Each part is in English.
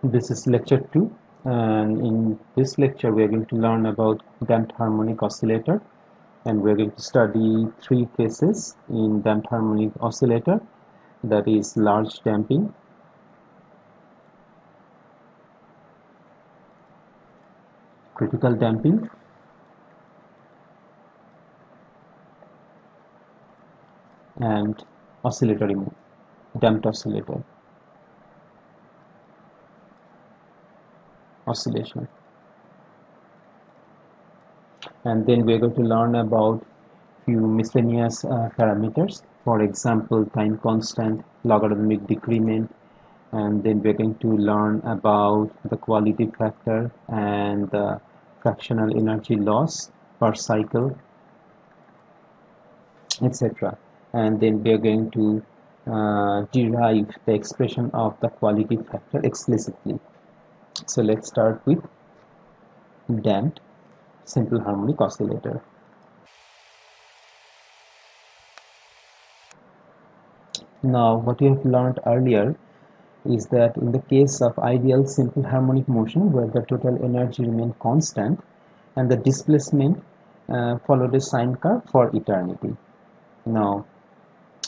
This is lecture 2, and in this lecture we are going to learn about damped harmonic oscillator, and we are going to study three cases in damped harmonic oscillator, that is large damping, critical damping, and oscillatory mode, damped oscillator oscillation. And then we are going to learn about few miscellaneous parameters, for example time constant, logarithmic decrement, and then we're going to learn about the quality factor and the fractional energy loss per cycle, etc. And then we're going to derive the expression of the quality factor explicitly. So let's start with damped simple harmonic oscillator. Now what we have learned earlier is that in the case of ideal simple harmonic motion where the total energy remains constant and the displacement followed a sine curve for eternity. Now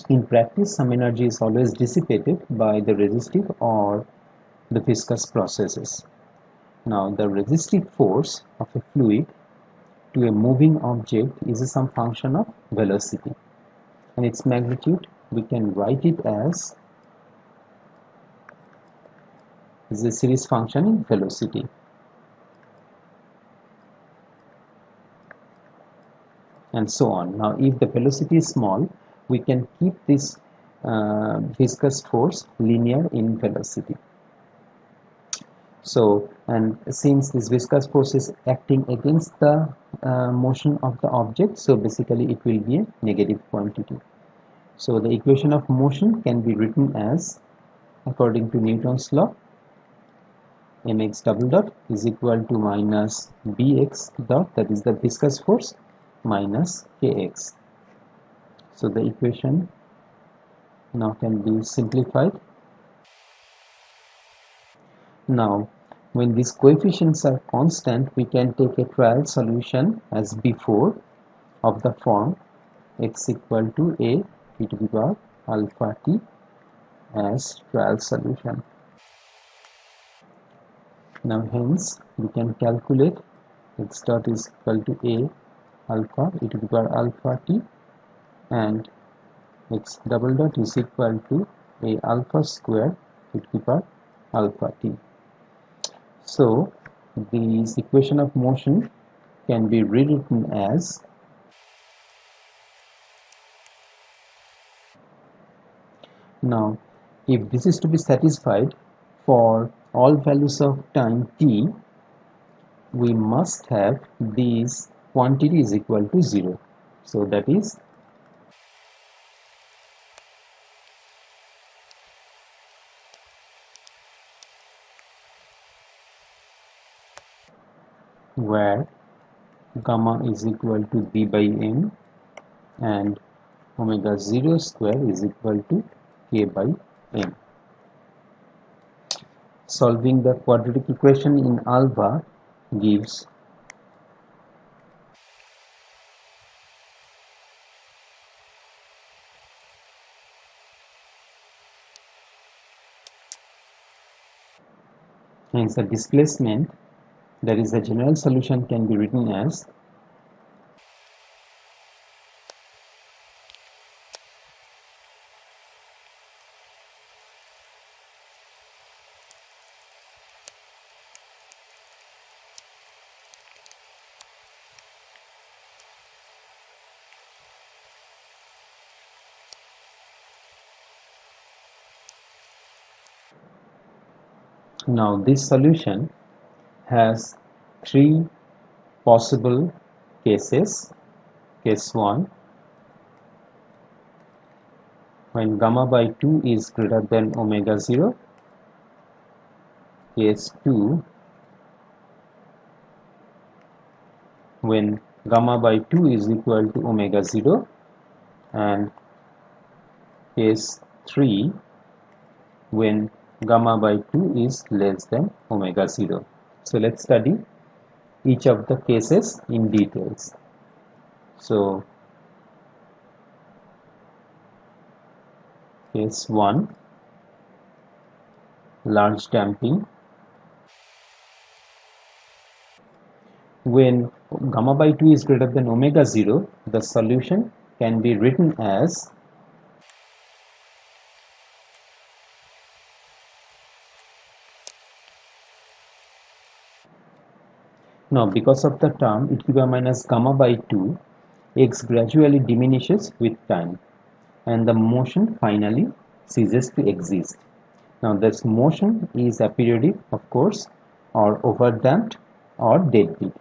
in practice some energy is always dissipated by the resistive or the viscous processes. Now the resistive force of a fluid to a moving object is some function of velocity, and its magnitude we can write it as is a series function in velocity. And so on. Now if the velocity is small, we can keep this viscous force linear in velocity. So, and since this viscous force is acting against the motion of the object, so basically it will be a negative quantity. So the equation of motion can be written as, according to Newton's law, mx double dot is equal to minus bx dot, that is the viscous force, minus kx. So the equation now can be simplified. Now when these coefficients are constant, we can take a trial solution as before of the form x equal to a e to the power alpha t as trial solution. Now hence we can calculate x dot is equal to a alpha e to the power alpha t, and x double dot is equal to a alpha square e to the power alpha t. So this equation of motion can be rewritten as now if this is to be satisfied for all values of time t, we must have this quantity is equal to 0. So that is where gamma is equal to b by m and omega 0 square is equal to k by m. Solving the quadratic equation in alpha gives hence the displacement, that is the general solution, can be written as now this solution has three possible cases. Case 1, when gamma by 2 is greater than omega 0. Case 2, when gamma by 2 is equal to omega 0. And case 3, when gamma by 2 is less than omega 0. So let's study each of the cases in details. So case 1, large damping. When gamma by 2 is greater than omega 0, the solution can be written as now, because of the term e to the power minus gamma by 2, x gradually diminishes with time and the motion finally ceases to exist. Now this motion is aperiodic, of course, or overdamped or deadbeat.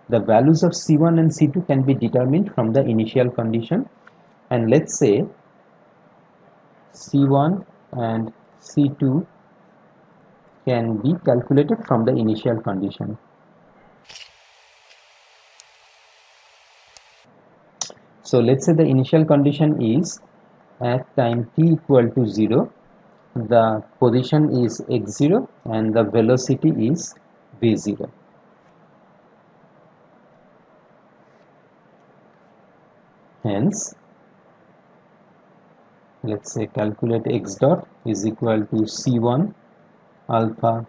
The values of C1 and C2 can be determined from the initial condition, and let's say C1 and C2 can be calculated from the initial condition. So let's say the initial condition is at time t equal to 0, the position is x0 and the velocity is v0. Hence, let's say calculate x dot is equal to c1 alpha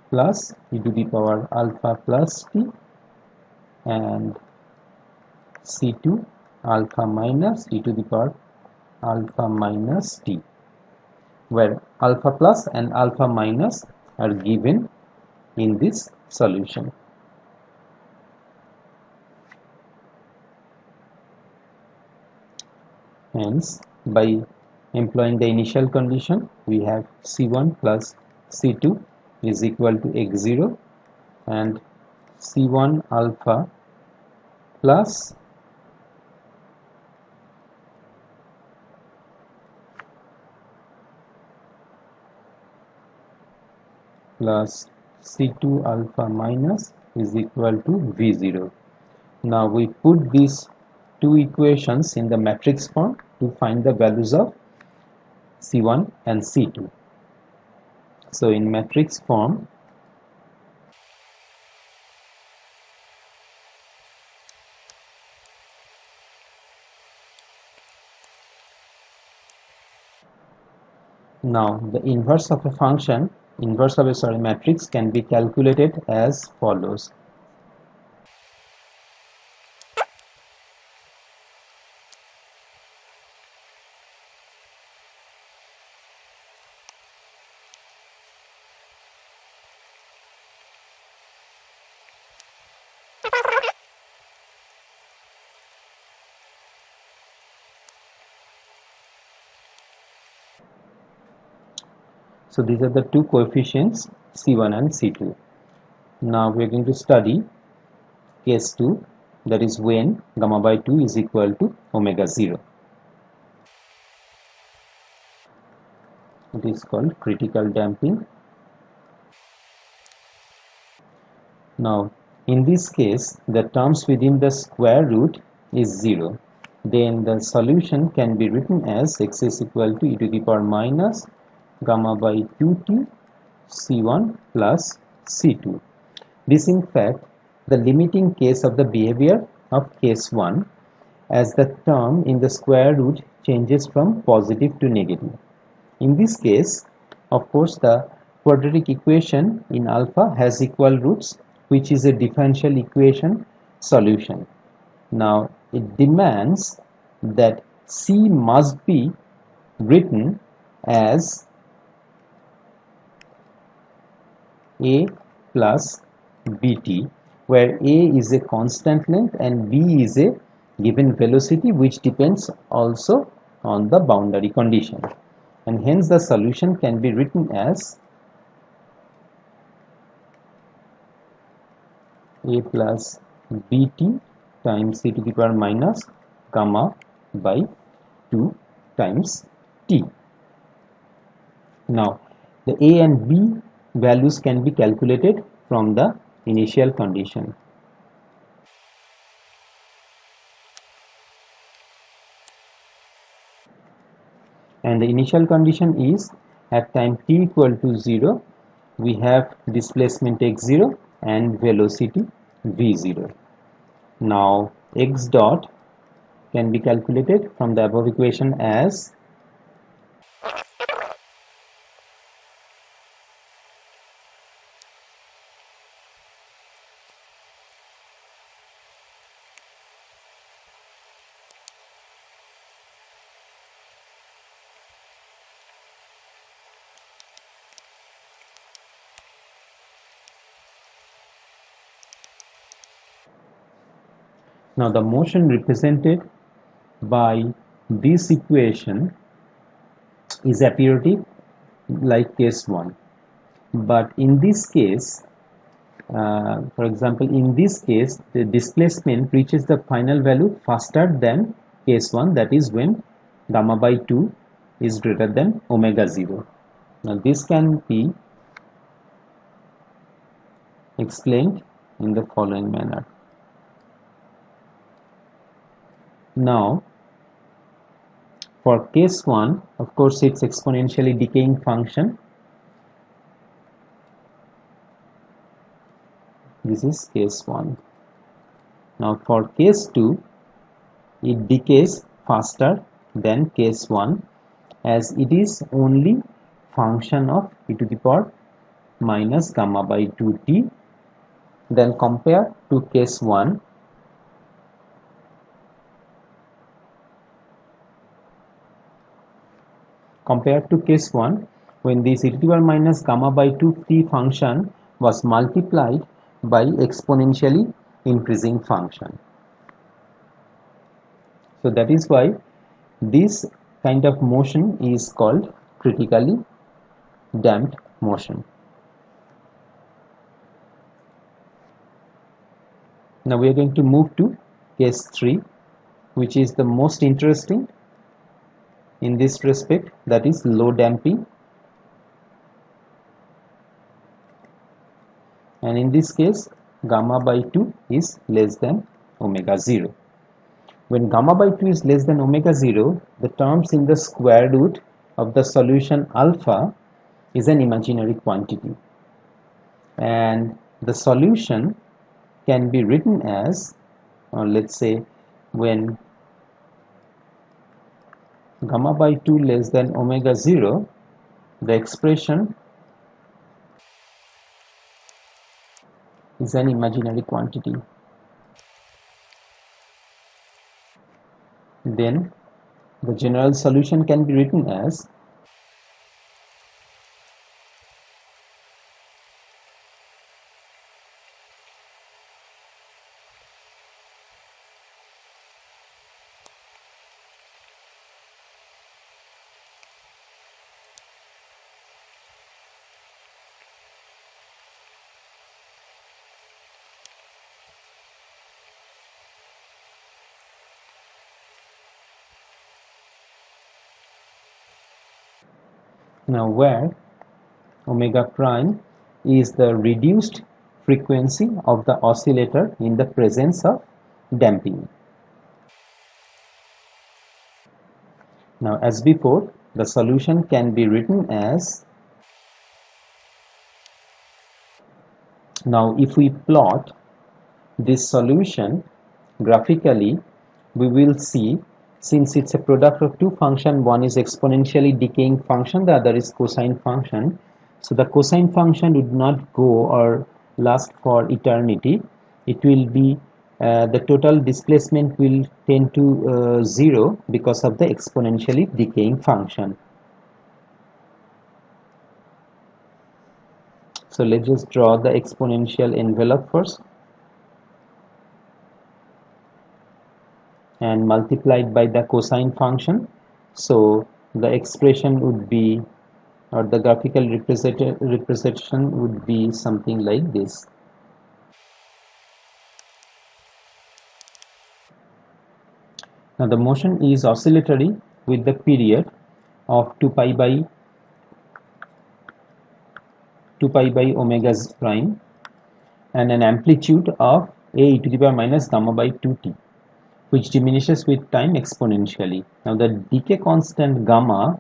plus e to the power alpha plus t and c2 alpha minus e to the power alpha minus t, where alpha plus and alpha minus are given in this solution. Hence, by employing the initial condition, we have C1 plus C2 is equal to x0 and C1 alpha plus C2 alpha minus is equal to V0. Now we put these two equations in the matrix form to find the values of C1 and C2. So in matrix form, now the inverse of a function, inverse of a matrix can be calculated as follows. So these are the two coefficients C1 and C2. Now we are going to study case 2, that is when gamma by 2 is equal to omega 0. It is called critical damping. Now in this case, the terms within the square root is 0. Then the solution can be written as x is equal to e to the power minus gamma by 2t c1 plus c2. This in fact the limiting case of the behavior of case 1, as the term in the square root changes from positive to negative. In this case, of course, the quadratic equation in alpha has equal roots, which is a differential equation solution. Now it demands that C must be written as A plus bt, where A is a constant length and B is a given velocity which depends also on the boundary condition, and hence the solution can be written as A plus bt times e to the power minus gamma by 2 times t. Now the A and B values can be calculated from the initial condition. And the initial condition is At time t equal to 0, we have displacement x0 and velocity v0. Now x dot can be calculated from the above equation as now the motion represented by this equation is aperiodic like case 1, but in this case, for example, in this case the displacement reaches the final value faster than case 1, that is when gamma by 2 is greater than omega 0. Now this can be explained in the following manner. Now for case 1, of course, it's exponentially decaying function. This is case 1. Now for case 2, it decays faster than case 1 as it is only function of e to the power minus gamma by 2t. Then compare to case 1, compared to case 1, when this e to the power minus gamma by 2t function was multiplied by exponentially increasing function. So that is why this kind of motion is called critically damped motion. Now we are going to move to case 3, which is the most interesting in this respect, that is low damping. And in this case, gamma by 2 is less than omega 0. When gamma by 2 is less than omega 0, the terms in the square root of the solution alpha is an imaginary quantity. And the solution can be written as, let's say, when gamma by 2 less than omega 0, the expression is an imaginary quantity. Then the general solution can be written as now where omega prime is the reduced frequency of the oscillator in the presence of damping. Now as before, the solution can be written as, now if we plot this solution graphically, we will see, since it's a product of two functions, one is exponentially decaying function, the other is cosine function, so the cosine function would not go or last for eternity. It will be the total displacement will tend to 0 because of the exponentially decaying function. So let's just draw the exponential envelope first and multiplied by the cosine function. So the expression would be, or the graphical representation would be something like this. Now the motion is oscillatory with the period of 2 pi by omega prime and an amplitude of a e to the power minus gamma by 2t, which diminishes with time exponentially. Now the decay constant gamma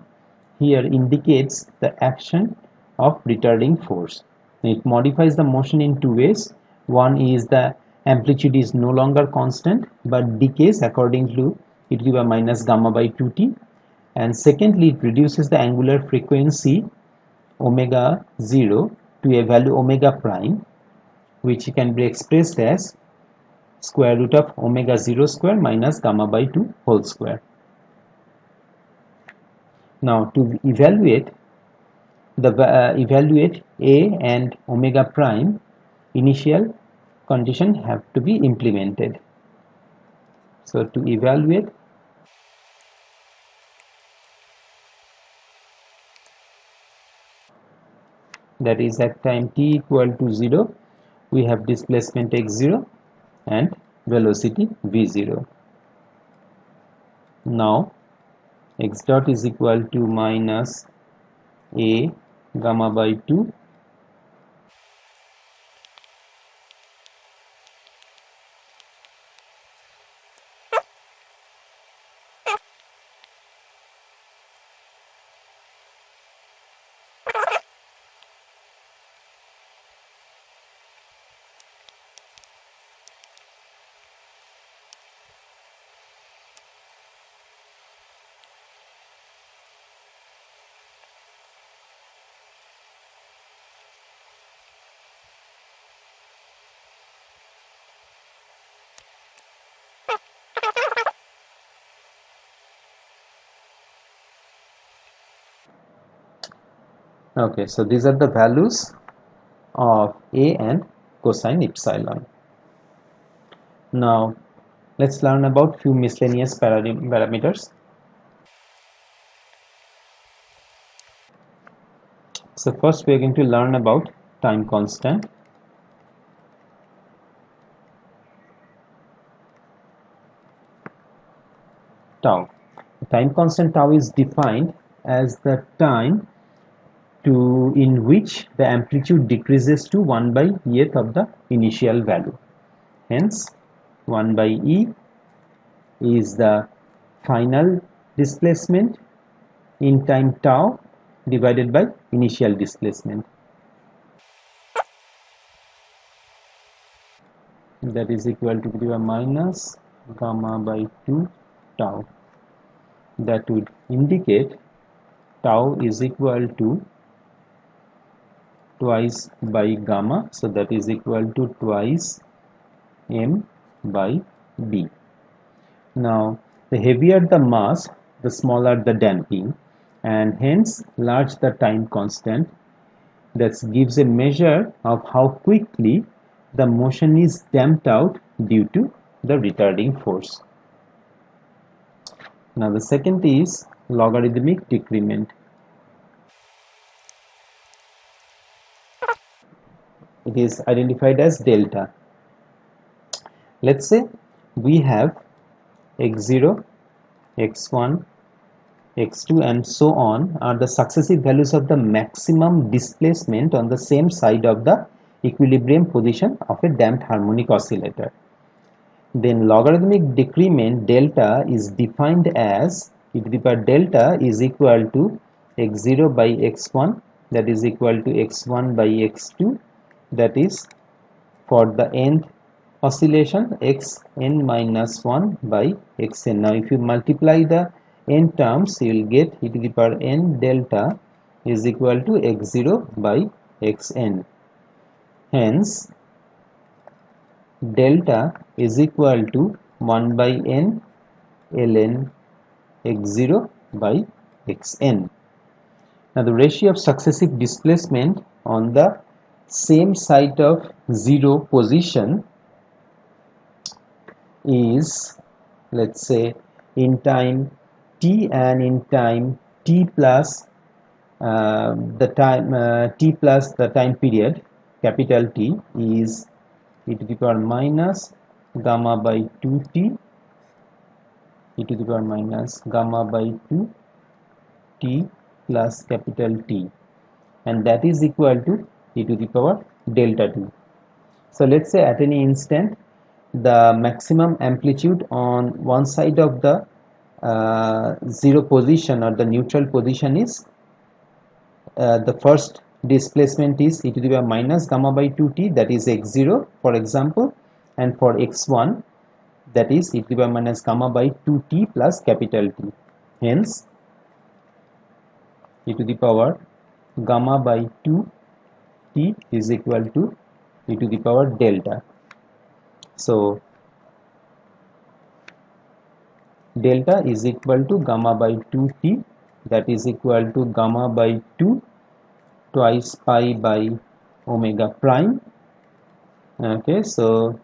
here indicates the action of retarding force. It modifies the motion in two ways. One is the amplitude is no longer constant but decays according to e to the power minus gamma by 2t, and secondly it reduces the angular frequency omega 0 to a value omega prime, which can be expressed as square root of omega 0 square minus gamma by 2 whole square. Now to evaluate A and omega prime, initial condition have to be implemented. So to evaluate, that is at time t equal to 0, we have displacement x0 and velocity v0. Now x dot is equal to minus a gamma by 2 Okay, so these are the values of A and cosine epsilon. Now let's learn about few miscellaneous parameters. So first we are going to learn about time constant. Tau. The time constant tau is defined as the time in which the amplitude decreases to 1 by e of the initial value. Hence 1 by e is the final displacement in time tau divided by initial displacement. That is equal to the minus gamma by 2 tau. That would indicate tau is equal to twice by gamma, so that is equal to twice m by b. Now the heavier the mass, the smaller the damping, and hence large the time constant. That gives a measure of how quickly the motion is damped out due to the retarding force. Now the second is logarithmic decrement. It is identified as delta. Let's say we have x0, x1, x2 and so on are the successive values of the maximum displacement on the same side of the equilibrium position of a damped harmonic oscillator. Then logarithmic decrement delta is defined as e to the power delta is equal to x0 by x1, that is equal to x1 by x2, that is for the nth oscillation xn minus 1 by xn. Now if you multiply the n terms, you will get e to the power n delta is equal to x0 by xn. Hence delta is equal to 1 by n ln x0 by xn. Now the ratio of successive displacement on the same side of 0 position is, let's say, in time t and in time t plus t plus the time period capital T is e to the power minus gamma by 2t e to the power minus gamma by 2 t plus capital T, and that is equal to e to the power delta 2. So let's say at any instant the maximum amplitude on one side of the 0 position or the neutral position is the first displacement is e to the power minus gamma by 2t, that is x0 for example, and for x1 that is e to the power minus gamma by 2t plus capital T. Hence e to the power gamma by 2t is equal to e to the power delta. So delta is equal to gamma by 2t, that is equal to gamma by 2 twice pi by omega prime. Okay, so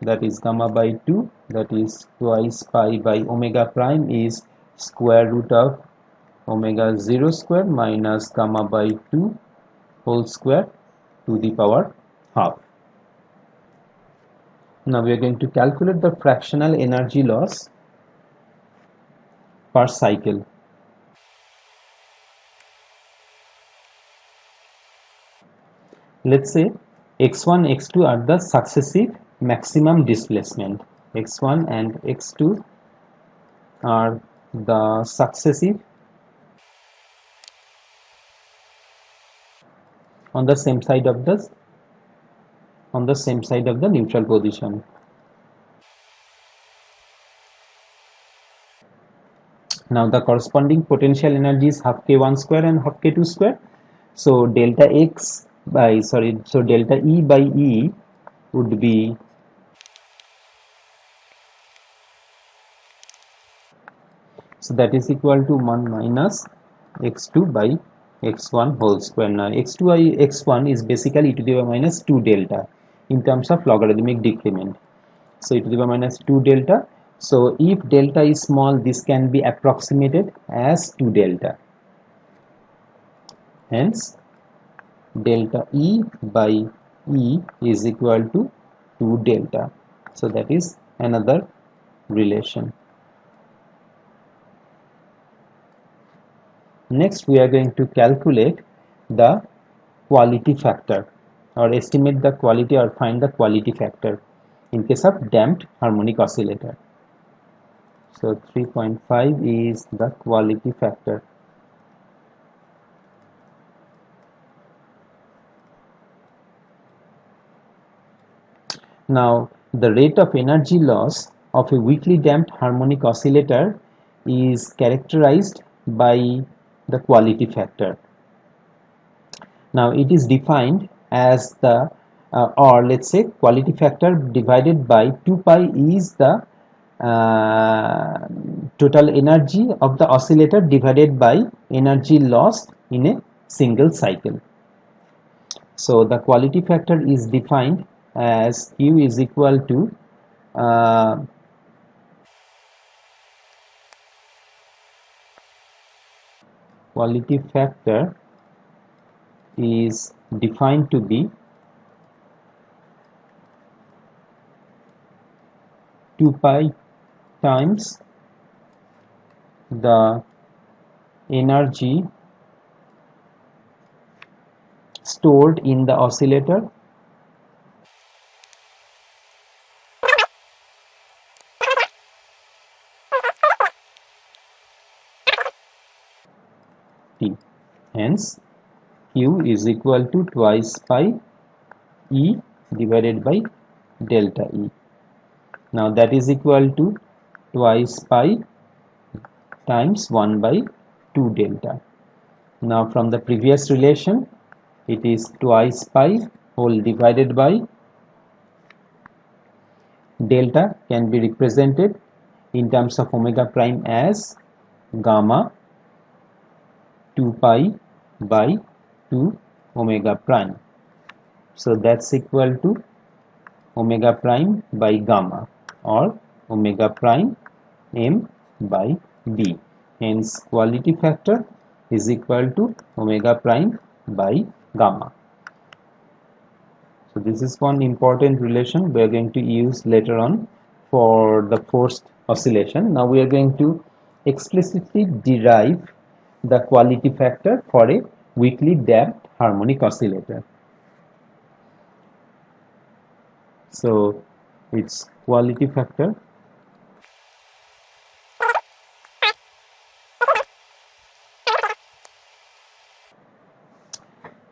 that is gamma by 2, that is twice pi by omega prime is square root of omega 0 square minus gamma by 2 whole square to the power half. Now we are going to calculate the fractional energy loss per cycle. Let's say x1, x2 are the successive maximum displacement. x1 and x2 are the successive on the same side of the neutral position. Now the corresponding potential energy is half k1 square and half k2 square. So delta E by E would be so that is equal to 1 minus x2 by x1 whole square. Now x2 by x1 is basically e to the power minus 2 delta in terms of logarithmic decrement. So e to the power minus 2 delta. So if delta is small, this can be approximated as 2 delta. Hence delta E by E is equal to 2 delta. So that is another relation. Next we are going to calculate the quality factor or estimate the quality or find the quality factor in case of damped harmonic oscillator. So 3.5 is the quality factor. Now the rate of energy loss of a weakly damped harmonic oscillator is characterized by the quality factor. Now it is defined as the or let's say quality factor divided by 2 pi is the total energy of the oscillator divided by energy lost in a single cycle. So the quality factor is defined as Q is equal to quality factor is defined to be 2 pi times the energy stored in the oscillator T. Hence Q is equal to twice pi E divided by delta E. Now that is equal to twice pi times 1 by 2 delta. Now from the previous relation, it is twice pi whole divided by delta can be represented in terms of omega prime as gamma 2 pi by 2 omega prime. So that's equal to omega prime by gamma or omega prime m by b. Hence quality factor is equal to omega prime by gamma. So this is one important relation we are going to use later on for the forced oscillation. Now we are going to explicitly derive the quality factor for a weakly damped harmonic oscillator. So its quality factor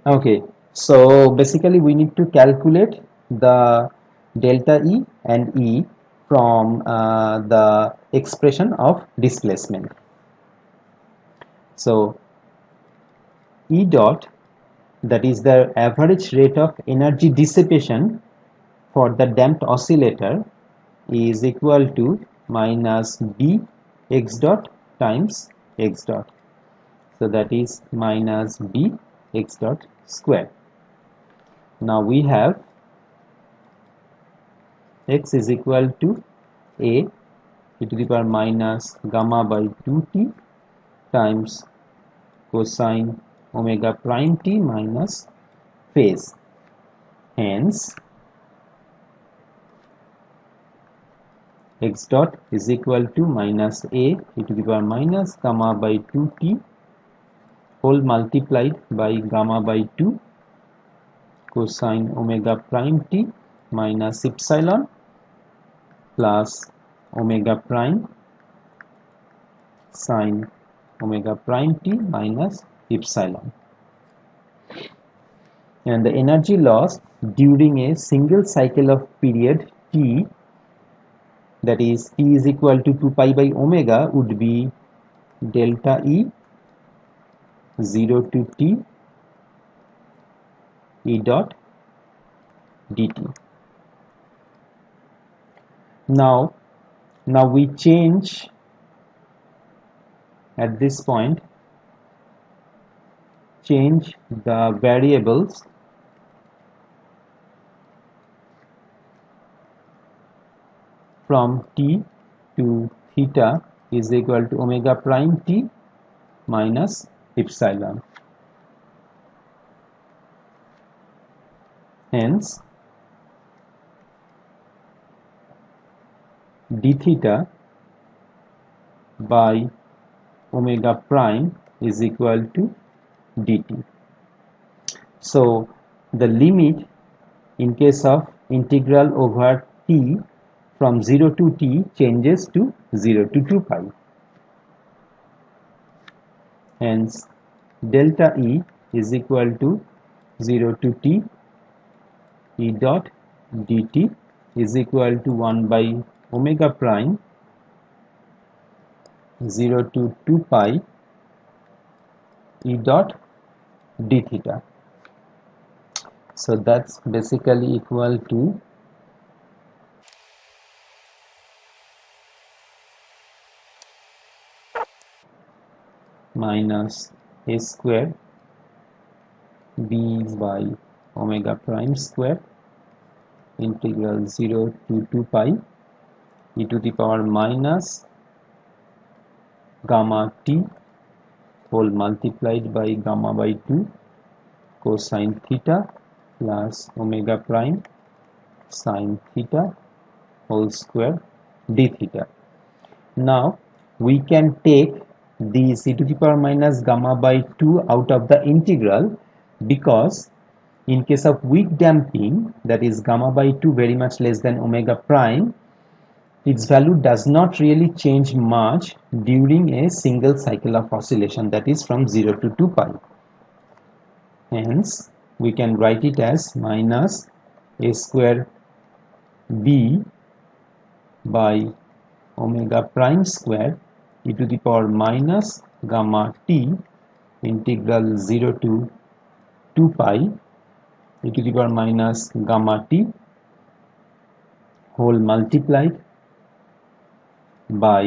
Okay, so basically we need to calculate the delta E and E from the expression of displacement. So E dot, that is the average rate of energy dissipation for the damped oscillator, is equal to minus B x dot times x dot. So that is minus B x dot square. Now we have x is equal to a e to the power minus gamma by 2t times cosine omega prime t minus phase. Hence x dot is equal to minus a e to the power minus gamma by 2t whole multiplied by gamma by 2 cosine omega prime t minus epsilon plus omega prime sine omega prime t minus epsilon. And the energy loss during a single cycle of period t, that is t is equal to 2 pi by omega, would be delta E 0 to t E dot dt. Now we change at this point, change the variables from t to theta is equal to omega prime t minus epsilon. Hence d theta by omega prime is equal to dt. So the limit in case of integral over t from 0 to t changes to 0 to 2 pi. Hence delta E is equal to 0 to t E dot dt is equal to 1 by omega prime 0 to 2 pi E dot d theta. So that's basically equal to minus a square b by omega prime square integral 0 to 2 pi e to the power minus gamma t whole multiplied by gamma by 2 cosine theta plus omega prime sine theta whole square d theta. Now we can take this e to the power minus gamma by 2 out of the integral, because in case of weak damping, that is gamma by 2 very much less than omega prime, its value does not really change much during a single cycle of oscillation, that is from 0 to 2 pi. Hence we can write it as minus a square b by omega prime square e to the power minus gamma t integral 0 to 2 pi e to the power minus gamma t whole multiplied by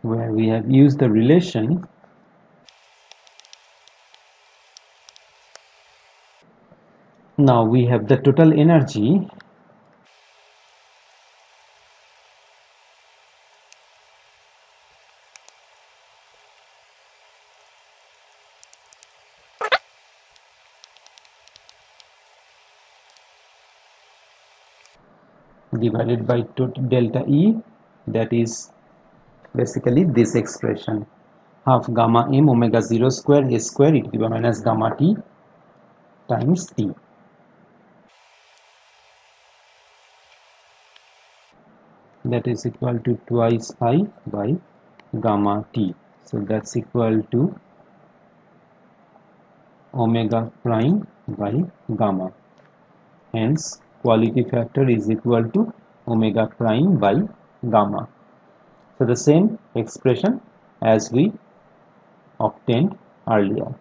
where we have used the relation now we have the total energy divided by delta E, that is basically this expression, half gamma m omega 0 square a square e to the power minus gamma t times t. That is equal to twice pi by gamma t. So that's equal to omega prime by gamma. Hence, quality factor is equal to omega prime by gamma. So the same expression as we obtained earlier.